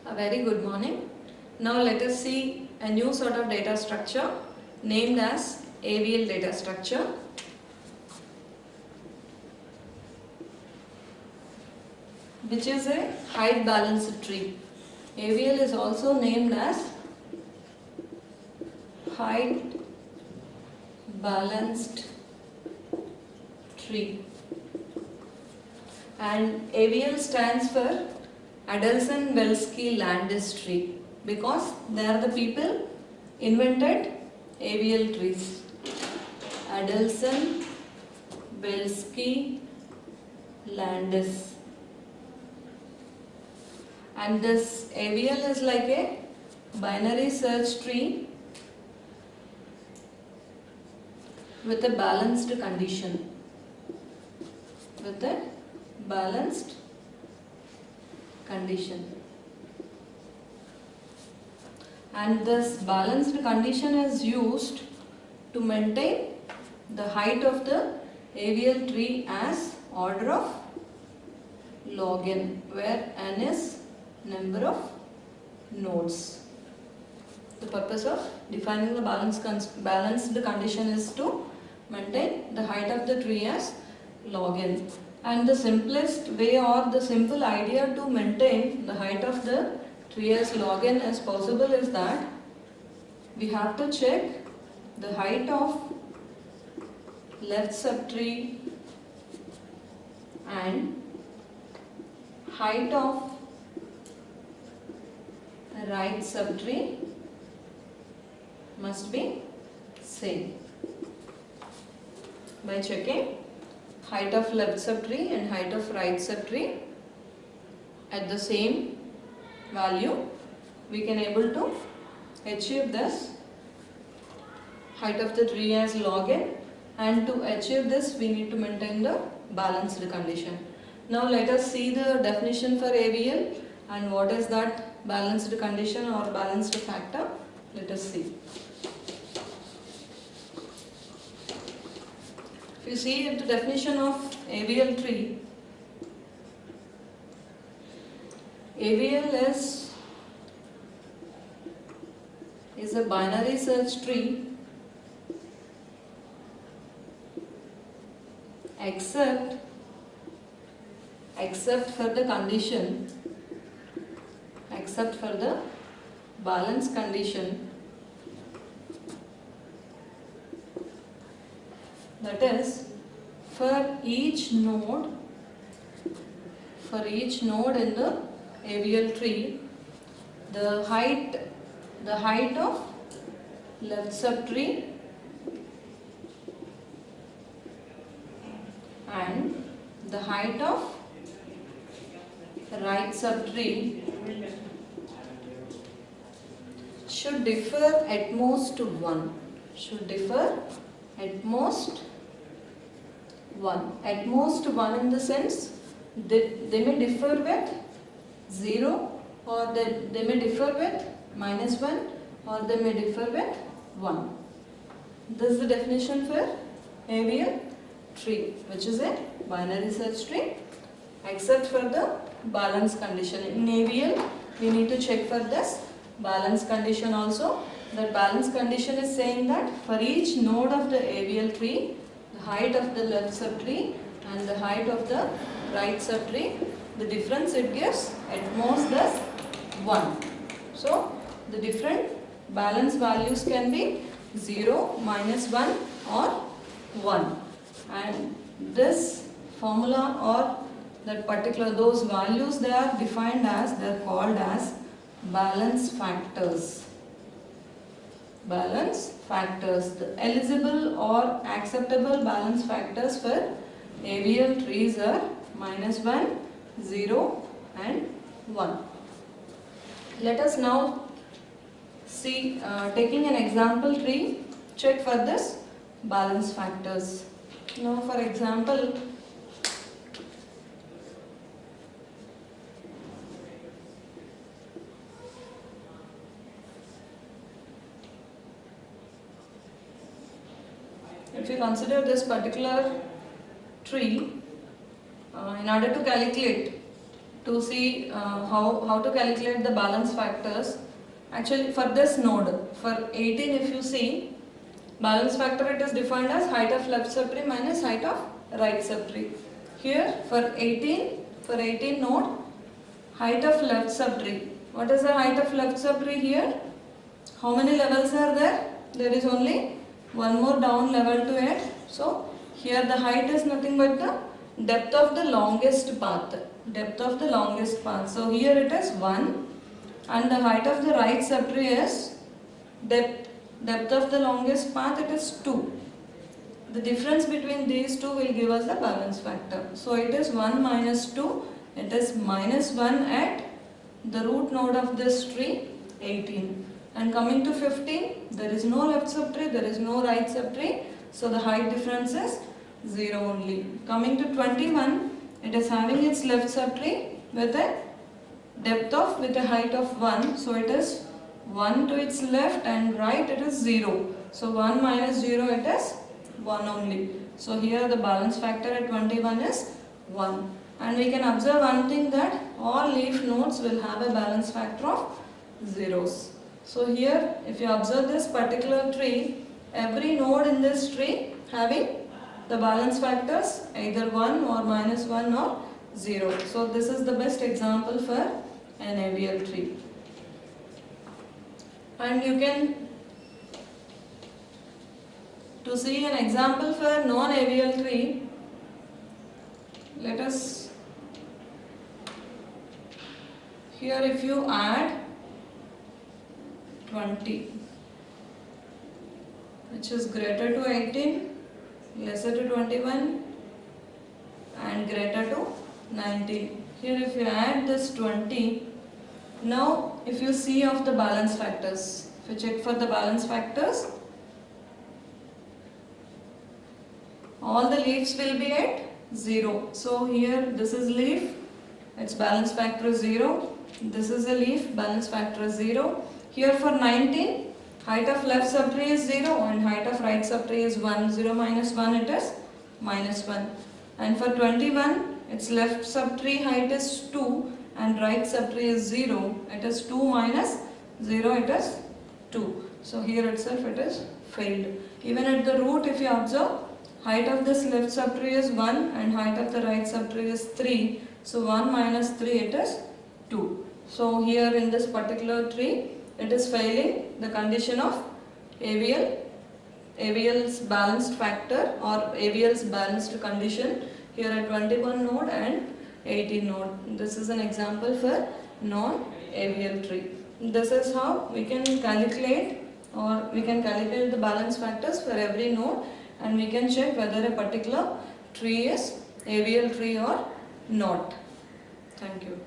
A very good morning. Now let us see a new sort of data structure named as AVL data structure. Which is a height balanced tree. AVL is also named as height balanced tree. And AVL stands for Adelson Welsky Landis tree because they are the people invented AVL trees. Adelson Welsky Landis. And this AVL is like a binary search tree with a balanced condition. With a balanced condition. And this balanced condition is used to maintain the height of the AVL tree as order of log n, where n is number of nodes. The purpose of defining the balanced condition is to maintain the height of the tree as log n. And the simplest way or the simple idea to maintain the height of the tree as log n as possible is that we have to check the height of left subtree and height of right subtree must be same. By checking height of left subtree and height of right subtree at the same value, we can able to achieve this height of the tree as log n, and to achieve this we need to maintain the balanced condition. Now let us see the definition for AVL and what is that balanced condition or balanced factor. Let us see. If you see the definition of AVL tree, AVL is a binary search tree except for the condition, except for the balance condition, that is for each node in the AVL tree, the height of left subtree and the height of right subtree should differ at most 1. Should differ at most 1. At most 1 in the sense they may differ with 0, or they may differ with -1, or they may differ with 1. This is the definition for AVL tree, which is a binary search tree except for the balance condition. In AVL we need to check for this balance condition also. That balance condition is saying that for each node of the AVL tree, the height of the left subtree and the height of the right subtree, the difference it gives at most as 1. So the different balance values can be 0, -1 or 1. And this formula or that particular those values, they are defined as, they are called as balance factors. Balance factors. The eligible or acceptable balance factors for AVL trees are -1, 0 and 1. Let us now see, taking an example tree, check for this balance factors. Now for example, if you consider this particular tree, in order to calculate to see how to calculate the balance factors. Actually, for this node, for 18, if you see, balance factor, it is defined as height of left subtree minus height of right subtree. Here for 18 node, height of left subtree. What is the height of left subtree here? How many levels are there? There is only one more down level to add. So here the height is nothing but the depth of the longest path. Depth of the longest path. So here it is 1, and the height of the right subtree is depth of the longest path, it is 2. The difference between these two will give us the balance factor. So it is 1 minus 2, it is minus 1 at the root node of this tree, 18. And coming to 15, there is no left subtree, there is no right subtree, so the height difference is 0 only. Coming to 21, it is having its left subtree with a with a height of 1, so it is 1 to its left, and right it is 0. So 1 minus 0, it is 1 only. So here the balance factor at 21 is 1. And we can observe one thing, that all leaf nodes will have a balance factor of zeros. So here if you observe this particular tree, every node in this tree having the balance factors either 1 or minus 1 or 0. So this is the best example for an AVL tree. And you can, to see an example for non-AVL tree, let us, here if you add 20, which is greater to 18, lesser to 21 and greater to 19. Here if you add this 20, now if you see of the balance factors, if you check for the balance factors, all the leaves will be at 0. So here this is leaf, its balance factor is 0. This is a leaf, balance factor is 0. Here for 19, height of left subtree is 0 and height of right subtree is 1. 0 minus 1, it is minus 1. And for 21, its left subtree height is 2 and right subtree is 0. It is 2 minus 0, it is 2. So here itself it is failed. Even at the root, if you observe, height of this left subtree is 1 and height of the right subtree is 3. So 1 minus 3, it is 2. So here in this particular tree, it is failing the condition of AVL's balanced factor or AVL's balanced condition here at 21 node and 18 node. This is an example for non-AVL tree. This is how we can calculate the balance factors for every node, and we can check whether a particular tree is AVL tree or not. Thank you.